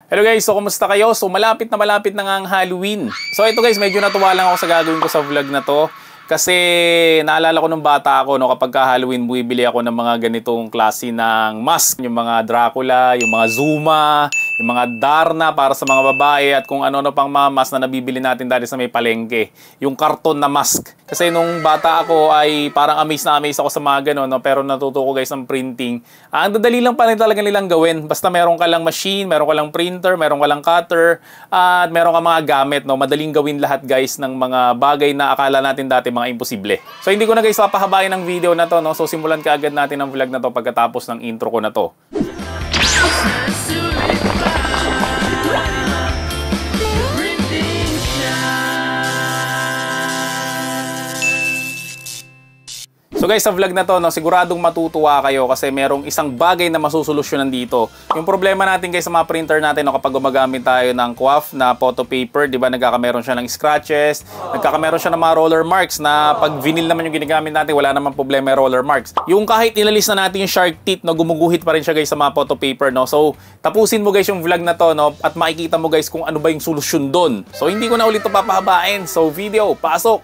Hello guys, so kumusta kayo? So malapit na nga ang Halloween. So ito guys, medyo natuwa lang ako sa gagawin ko sa vlog na to. Kasi naalala ko nung bata ako, no, kapag ka-Halloween, bumibili ako ng mga ganitong klase ng mask. Yung mga Dracula, yung mga Zuma, yung mga Darna para sa mga babae at kung ano-ano pang mga mask na nabibili natin dati sa may palengke. Yung karton na mask. Kasi nung bata ako ay parang amaze ako sa mga gano'n, no? Pero natuto ko guys ng printing. Ang dadali lang pa rin talaga nilang gawin. Basta meron ka lang machine, meron ka lang printer, meron ka lang cutter, at meron ka mga gamit. No? Madaling gawin lahat guys ng mga bagay na akala natin dati mga imposible. So hindi ko na guys papahabain ng video na to. No? So simulan ka agad natin ang vlog na to pagkatapos ng intro ko na to. So guys, sa vlog na to, no, siguradong matutuwa kayo kasi merong isang bagay na masusolusyonan dito. Yung problema natin guys sa mga printer natin, no, kapag gumagamit tayo ng QAF na photo paper, di ba nagkakameron siya ng scratches, nagkakameron siya ng mga roller marks na pag vinyl naman yung ginagamit natin, wala namang problema yung roller marks. Yung kahit ilalis na natin yung shark teeth, no, gumuguhit pa rin siya guys sa mga photo paper. No? So tapusin mo guys yung vlog na to, no, at makikita mo guys kung ano ba yung solusyon doon. So hindi ko na ulit ito papahabain. So video, pasok!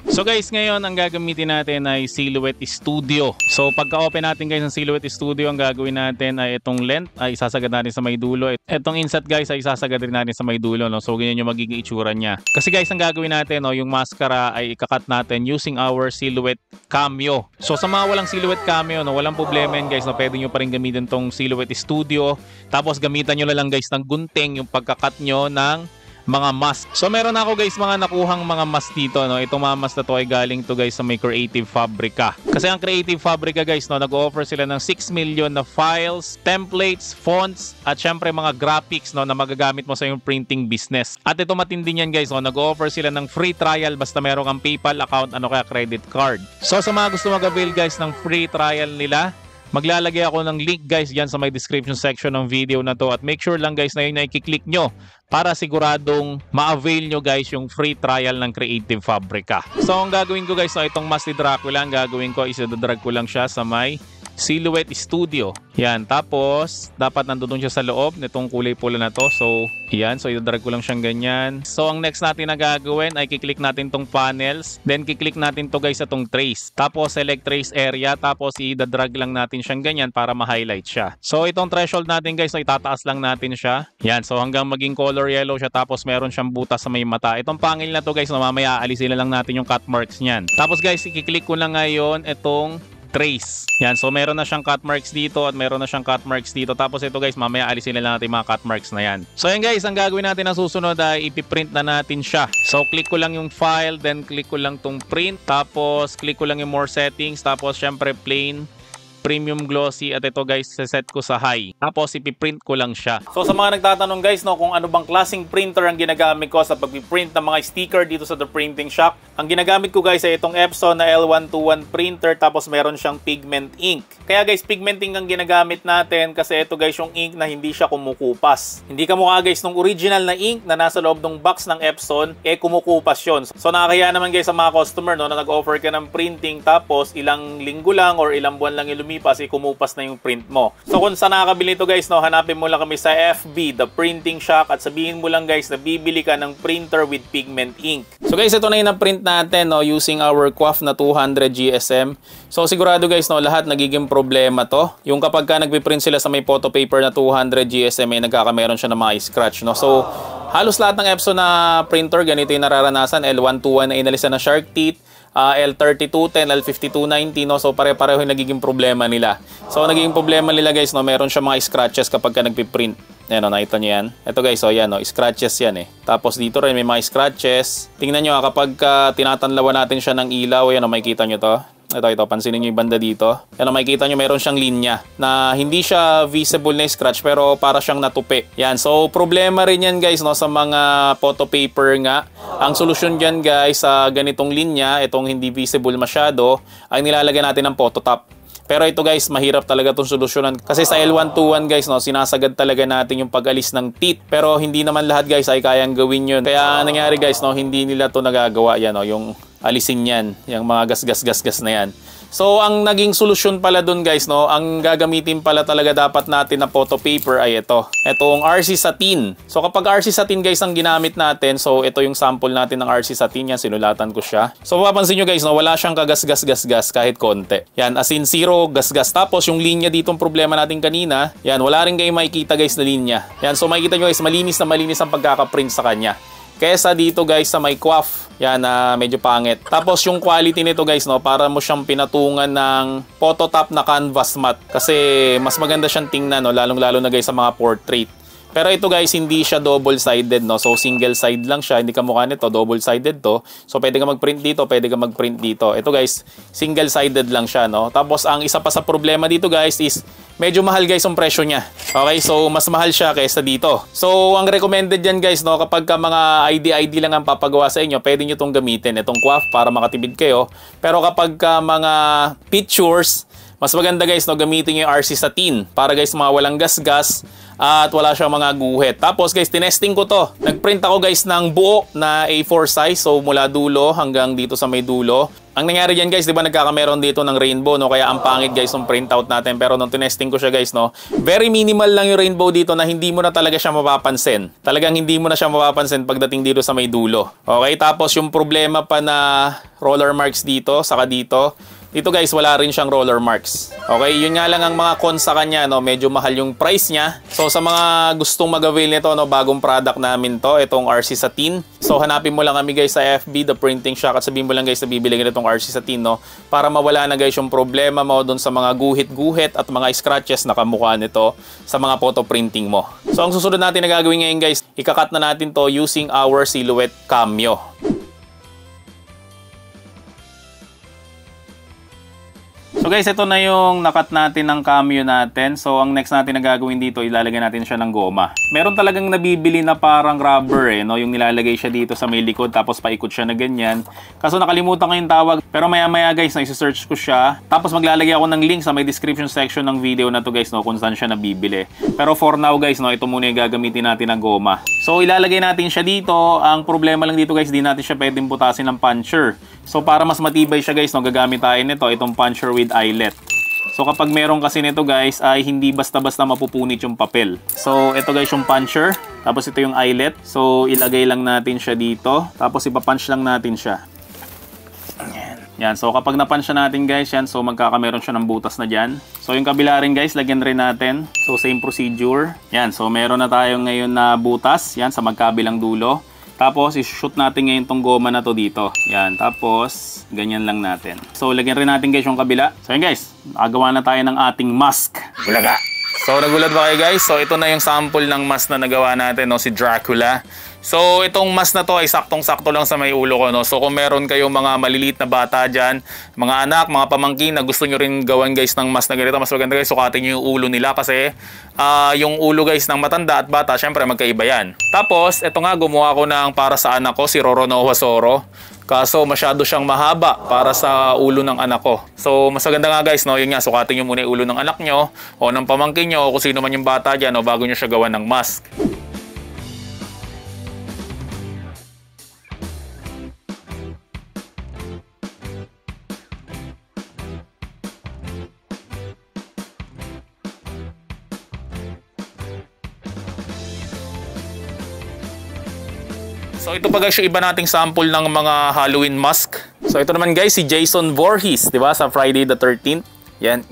So guys, ngayon ang gagamitin natin ay Silhouette Studio. So pagka-open natin guys ng Silhouette Studio, ang gagawin natin ay itong length ay isasagad natin sa may dulo. Itong inset guys ay isasagad rin natin sa may dulo. No? So ganyan yung magiging itsura niya. Kasi guys, ang gagawin natin, no, yung mascara ay ikakat natin using our Silhouette Cameo. So sa mga walang Silhouette Cameo, no, walang problema yan guys. No? Pwede nyo pa rin gamitin tong Silhouette Studio. Tapos gamitan nyo lang guys ng gunting yung pagkakat nyo ng mga mask. So meron ako guys mga nakuhang mga mask dito, no. Itong mga mask na to ay galing to guys sa may Creative Fabrica. Kasi ang Creative Fabrica guys, no, nag-offer sila ng 6 million na files, templates, fonts at syempre mga graphics, no, na magagamit mo sa yung printing business. At ito matindi niyan guys, no, nag-offer sila ng free trial basta meron kang PayPal account, ano kaya credit card. So sa mga gusto mag-avail guys ng free trial nila, maglalagay ako ng link guys dyan sa may description section ng video na to at make sure lang guys na yun na i-click nyo para siguradong ma-avail nyo guys yung free trial ng Creative Fabrica. So ang gagawin ko guys, no, itong mask ni Dracula, ang gagawin ko is i-drag ko lang siya sa may Silhouette Studio. Yan, tapos dapat nandoon siya sa loob nitong kulay pula na to. So yan, so i-drag ko lang siyang ganyan. So ang next natin na gagawin ay kiklik natin tong panels, then kiklik natin to guys sa tong trace. Tapos select trace area, tapos i-drag lang natin siyang ganyan para ma-highlight siya. So itong threshold natin guys, so itataas lang natin siya. Yan, so hanggang maging color yellow siya, tapos meron siyang butas sa may mata. Itong pangil na to guys, no, mamaya aalisin na lang natin yung cut marks niyan. Tapos guys, i-click ko lang ngayon itong trace. Yan, so meron na siyang cut marks dito at meron na siyang cut marks dito. Tapos ito guys, mamaya alisin na lang natin mga cut marks na yan. So yan guys, ang gagawin natin na susunod ay ipiprint na natin siya. So click ko lang yung file, then click ko lang tong print, tapos click ko lang yung more settings, tapos syempre plain, premium glossy, at ito guys, set ko sa high. Tapos ipiprint ko lang siya. So sa mga nagtatanong guys, no, kung ano bang klaseng printer ang ginagamit ko sa pagpiprint ng mga sticker dito sa The Printing Shop, ang ginagamit ko guys ay itong Epson na L121 printer, tapos meron siyang pigment ink. Kaya guys, pigment ink ang ginagamit natin kasi ito guys yung ink na hindi siya kumukupas. Hindi kamukha guys nung original na ink na nasa loob ng box ng Epson, kumukupas yun. So nakakaya naman guys sa mga customer, no, na nag-offer ka ng printing tapos ilang linggo lang or ilang buwan lang yung lumipas, kumupas na yung print mo. So kung saan nakakabili ito guys, no, hanapin mo lang kami sa FB, The Printing Shop, at sabihin mo lang guys na bibili ka ng printer with pigment ink. So guys, ito na yung na-print natin, no, using our QAF na 200 GSM. So sigurado guys, no, lahat nagiging problema to. Yung kapag ka nagpiprint sila sa may photo paper na 200 GSM, ay nagkakameron siya ng mga scratch, no. So halos lahat ng Epson na printer ganito yung nararanasan. L121 na inalisan na shark teeth, L3210, L5290, no? So pare-pareho yung nagiging problema nila. So nagiging problema nila guys, no, meron siya mga scratches kapag ka nagpiprint. Ayan, no, nakita nyo yan. Ito guys, so yan, no, scratches yan eh. Tapos dito rin may mga scratches. Tingnan nyo, kapag tinatanlawan natin siya ng ilaw, ayan, no, makikita nyo to. Ito, pansinin nyo yung banda dito. Yan, makikita nyo meron siyang linya na hindi siya visible na scratch pero para siyang natupi. Yan, so problema rin yan guys, no, sa mga photo paper nga. Ang solusyon dyan guys sa ganitong linya, itong hindi visible masyado, ay nilalagay natin ng phototop. Pero ito guys, mahirap talaga itong solusyonan. Kasi sa L121 guys, no, sinasagad talaga natin yung pag-alis ng teeth. Pero hindi naman lahat guys ay kayang gawin yun. Kaya nangyari guys, no, hindi nila to nagagawa yan, no, yung alisin yan, yung mga gas na yan. So, ang naging solusyon pala dun guys, no, ang gagamitin pala talaga dapat natin na photo paper ay ito. Itong RC Satin. So, kapag RC Satin guys ang ginamit natin, so ito yung sample natin ng RC Satin. Yan, sinulatan ko siya. So, mapapansin nyo guys, no, wala siyang kagas-gas-gas-gas kahit konti. Yan, as in zero gas-gas. Tapos, yung linya dito ang problema natin kanina, yan, wala rin kayo makikita guys na linya. Yan, so makikita nyo guys, malinis na malinis ang pagkakaprint sa kanya. Kesa dito guys sa may QWAF, yan na medyo pangit. Tapos yung quality nito guys, no, para mo siyang pinatungan ng phototop na canvas matte. Kasi mas maganda siyang tingnan, no, lalong-lalo na guys sa mga portrait. Pero ito guys, hindi siya double-sided, no? So single side lang siya, hindi kamukha nito, double-sided to. So pwede ka mag-print dito, pwede ka mag-print dito. Ito guys, single-sided lang siya, no? Tapos ang isa pa sa problema dito guys is medyo mahal guys ang presyo niya. Okay, so mas mahal siya kaysa dito. So ang recommended yan guys, no, kapag ka mga ID lang ang papagawa sa inyo, pwede nyo itong gamitin, itong QWAF para makatipid kayo. Pero kapag ka mga pictures, mas maganda guys, no, gamitin yung RC Satin para guys mga walang gas-gas at wala siyang mga guhit. Tapos guys, tinesting ko to. Nagprint ako guys ng buo na A4 size, so mula dulo hanggang dito sa may dulo. Ang nangyari diyan guys, 'di ba nagkakameron dito ng rainbow, no? Kaya ang pangit guys yung printout natin. Pero nung tinesting ko siya guys, no, very minimal lang yung rainbow dito na hindi mo na talaga siya mapapansin. Talagang hindi mo na siya mapapansin pagdating dito sa may dulo. Okay, tapos yung problema pa na roller marks dito, saka dito. Dito guys, wala rin siyang roller marks. Okay, yun nga lang ang mga cons sa kanya, no, medyo mahal yung price niya. So sa mga gustong mag-avail nito, no, bagong product namin to, itong RC Satin. So hanapin mo lang kami guys sa FB, The Printing Shack, at sabihin mo lang guys na bibili ka nitong RC Satin, no, para mawala na guys yung problema mo doon sa mga guhit-guhit at mga scratches na kamukha nito sa mga photo printing mo. So ang susunod natin na gagawin ngayon guys, ikakat na natin to using our Silhouette Cameo. So guys, ito na yung nakat natin ng cameo natin. So ang next natin na gagawin dito, ilalagay natin siya ng goma. Meron talagang nabibili na parang rubber, no, yung nilalagay siya dito sa may likod tapos paikot siya na ganyan. Kaso nakalimutan ko yung tawag. Pero maya-maya guys, na-search ko siya. Tapos maglalagay ako ng link sa may description section ng video na to guys, no, kung saan siya nabibili. Pero for now guys, no, ito muna yung gagamitin natin ng goma. So ilalagay natin siya dito. Ang problema lang dito guys, di natin siya pwedeng butasin ng puncher. So para mas matibay siya guys, no, gagamit tayo nito, itong puncher with eyelet. So kapag meron kasi nito guys, ay hindi basta-basta mapupunit yung papel. So ito guys yung puncher, tapos ito yung eyelet. So ilagay lang natin siya dito, tapos ipapunch lang natin siya. Yan, so kapag napunch siya natin guys, yan, so magkakameron siya ng butas na dyan. So yung kabila rin guys, lagyan rin natin. So same procedure. Yan, so meron na tayo ngayon na butas, yan, sa magkabilang dulo. Tapos, i-shoot natin ngayon tong goma na to dito. Yan. Tapos, ganyan lang natin. So, lagyan rin natin guys yung kabila. So, yan guys. Nakagawa na tayo ng ating mask. Bulaga! So, nagulat ba kayo guys? So, ito na yung sample ng mask na nagawa natin, no? Si Dracula. So, itong mask na to ay saktong-sakto lang sa may ulo ko, no? So, kung meron kayong mga maliliit na bata dyan, mga anak, mga pamangkin na gusto nyo rin gawan guys ng mask na ganito, mas maganda guys, sukatin nyo yung ulo nila kasi yung ulo guys ng matanda at bata, syempre magkaiba yan. Tapos, ito nga, gumawa ko ng para sa anak ko, si Roronoa Soro. Kaso masyado siyang mahaba para sa ulo ng anak ko. So mas maganda nga guys, no, yun nga, sukatin nyo muna yung ulo ng anak nyo o ng pamangkin nyo o kung sino man yung bata dyan, o bago nyo siya gawan ng mask. So ito pa guys yung iba nating sample ng mga Halloween mask. So ito naman guys si Jason Voorhees, 'di ba, sa Friday the 13th. Yan.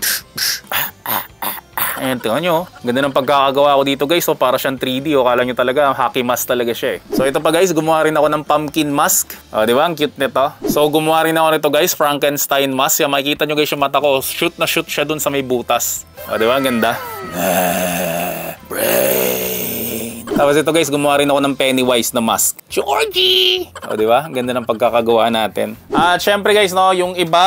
Ayan, tingnan nyo. Ganda ng pagkakagawa ko dito guys. So para siyang 3D. O kala nyo talaga hockey mask talaga siya eh. So ito pa guys, gumawa rin ako ng pumpkin mask. O di ba? Ang cute nito. So gumawa rin ako nito guys, Frankenstein mask. Yan, makikita nyo guys yung mata ko. Shoot na shoot siya dun sa may butas. O di ba? Ang ganda. Tapos ito guys, gumawa rin ako ng Pennywise na mask. Georgie! O diba? Ang ganda ng pagkakagawa natin. At syempre guys, no, yung iba,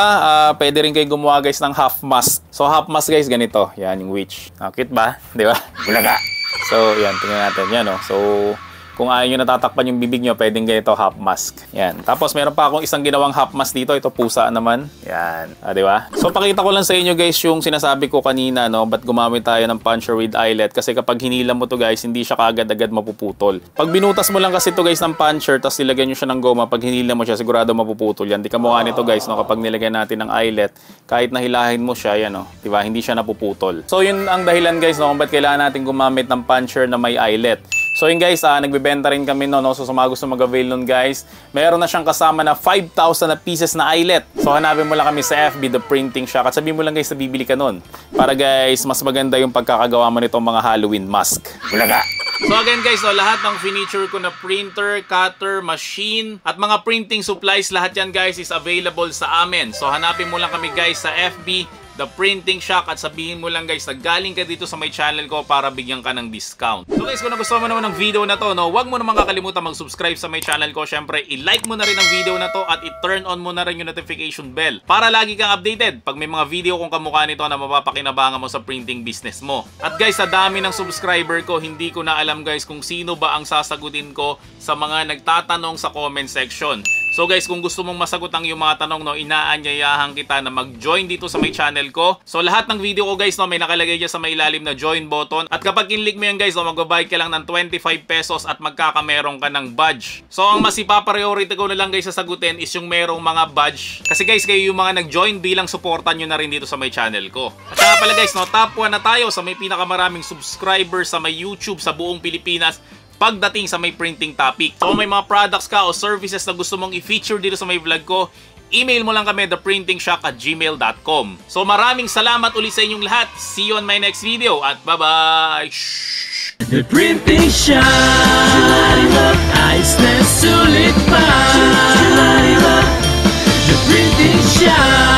pwede rin kayo gumawa guys ng half mask. So half mask guys, ganito. Yan, yung witch. Cute ba? Diba? Bulaga! So yan, tingnan natin. Yan, no? So Kung ayaw nyo natatakpan yung bibig nyo, pwedeng ganito, half mask. Yan. Tapos meron pa akong isang ginawang half mask dito. Ito pusa naman. Yan. Di ba? So pakita ko lang sa inyo guys yung sinasabi ko kanina, no? Ba't gumamit tayo ng puncher with eyelet? Kasi kapag hinila mo to guys, hindi siya kaagad-agad mapuputol. Pag binutas mo lang kasi to guys ng puncher, tapos nilagyan nyo siya ng goma, pag hinila mo siya, sigurado mapuputol yan. Di ka mukha nito guys, no? Kapag nilagyan natin ng eyelet, kahit nahilahin mo siya, yan, no? Di ba? Hindi siya napuputol. So yun ang dahilan guys, no? Kung ba't kailangan natin gumamit ng puncher na may eyelet. So yun guys, nagbebenta rin kami no? So sa mga gusto mag-avail nun guys, meron na siyang kasama na 5,000 na pieces na eyelet. So hanapin mo lang kami sa FB, The Printing Shack, at sabihin mo lang guys na bibili ka nun. Para guys, mas maganda yung pagkakagawa mo nitong mga Halloween mask. Bulaga! So again guys, lahat ng furniture ko na printer, cutter, machine, at mga printing supplies, lahat yan guys is available sa amin. So hanapin mo lang kami guys sa FB, The Printing Shack, at sabihin mo lang guys na galing ka dito sa my channel ko para bigyan ka ng discount. So guys, kung nagustuhan mo naman ng video na to, no, huwag mo naman kakalimutan mag-subscribe sa my channel ko. Syempre, i-like mo na rin ang video na to at i-turn on mo na rin yung notification bell para lagi kang updated pag may mga video kong kamukha nito na mapapakinabangan mo sa printing business mo. At guys, sa dami ng subscriber ko, hindi ko na alam guys kung sino ba ang sasagutin ko sa mga nagtatanong sa comment section. So guys, kung gusto mong masagot ang iyong mga tanong, no, inaanyayahan kita na mag-join dito sa my channel ko. So lahat ng video ko guys, no, may nakalagay dyan sa may ilalim na join button. At kapag kinlik mo yan guys, no, magbabayad ka lang ng 25 pesos at magkakameron ka ng badge. So ang mas ipapriority ko na lang guys sasagutin is yung merong mga badge. Kasi guys, kayo yung mga nag-join bilang supportan nyo na rin dito sa my channel ko. At saka pala guys, no, top 1 na tayo sa may pinakamaraming subscribers sa may YouTube sa buong Pilipinas pagdating sa may printing topic. So may mga products ka o services na gusto mong i-feature dito sa may vlog ko, email mo lang kami theprintingshack@gmail.com. So maraming salamat ulit sa inyong lahat. See you on my next video at bye-bye! The Printing Shack, ayos na sulit pa. The Printing Shack.